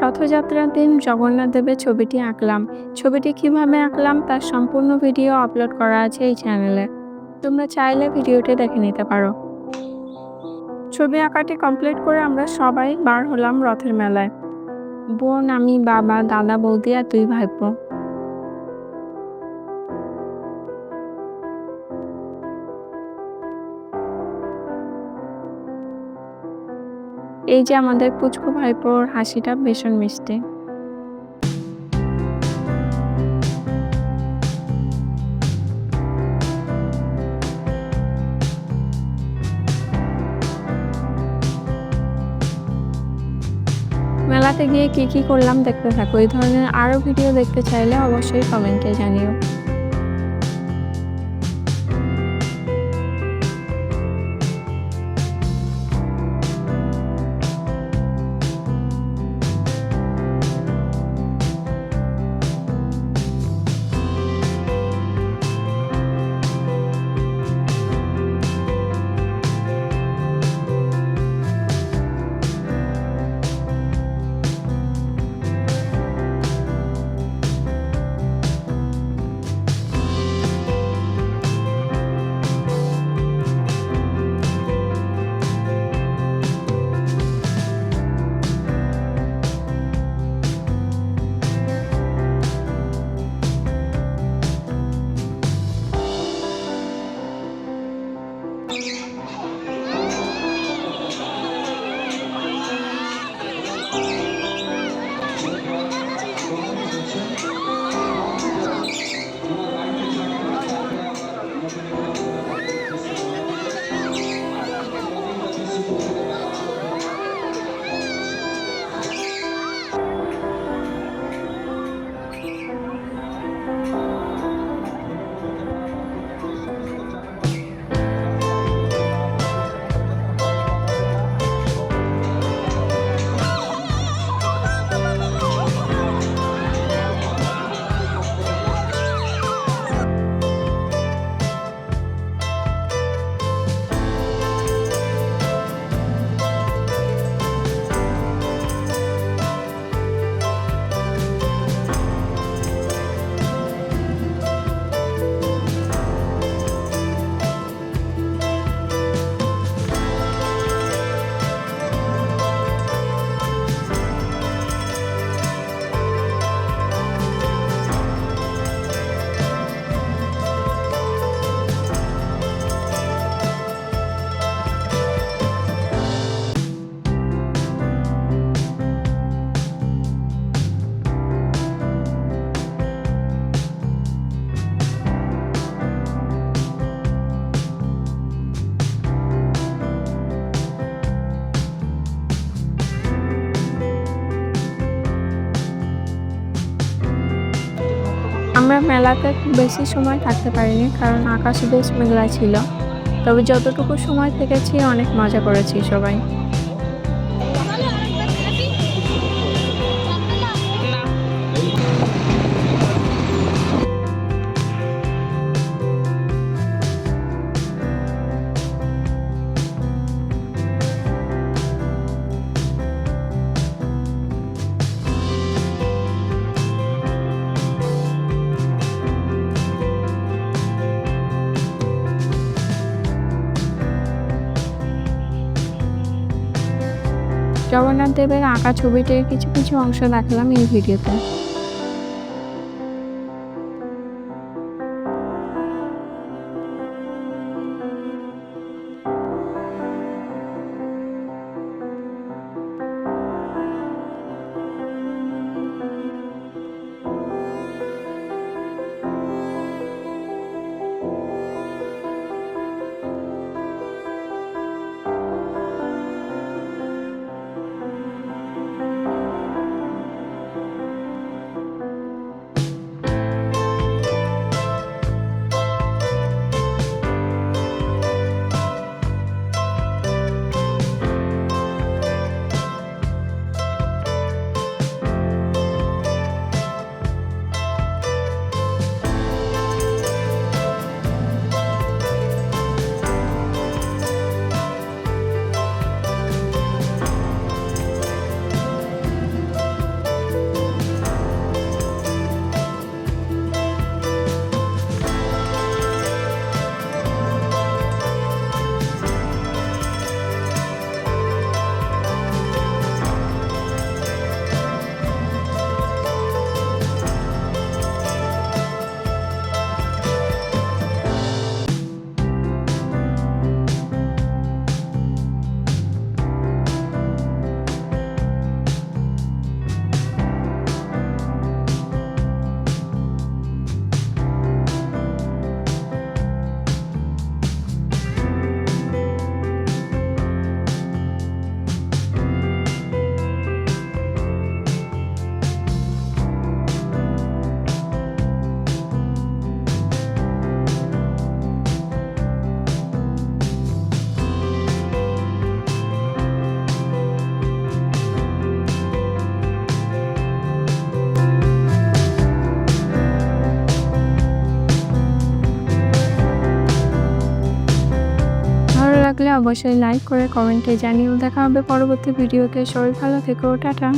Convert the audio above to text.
রথযাত্রার দিন জগন্নাথ দেবের ছবিটি আঁকলাম। ছবিটি কিভাবে আঁকলাম তার সম্পূর্ণ ভিডিও আপলোড করা আছে এই চ্যানেলে। তোমরা চাইলে ভিডিওটি দেখে নিতে পারো। ছবি আঁকাটি কমপ্লিট করে আমরা সবাই বার হলাম রথের মেলায়। বোন, আমি, বাবা, দাদা, বৌদি আর 2 ভাইপো। এই যে আমাদের পুচকু ভাইপোর হাসিটা ভীষণ মিষ্টি। মেলাতে গিয়ে কি করলাম দেখতে থাকো। এই ধরনের আরো ভিডিও দেখতে চাইলে অবশ্যই কমেন্টে জানিও। আমরা মেলাতে খুব বেশি সময় থাকতে পারিনি, কারণ আকাশ বেশ মেঘলা ছিল। তবে যতটুকু সময় থেকেছি অনেক মজা করেছি সবাই। জগন্নাথ দেবের আঁকা ছবিটির কিছু অংশ দেখালাম এই ভিডিওতে। লাগলে অবশ্যই লাইক করে কমেন্টে জানিও। দেখা হবে পরবর্তী ভিডিওতে। সবাই ভালো থেকো। টাটা।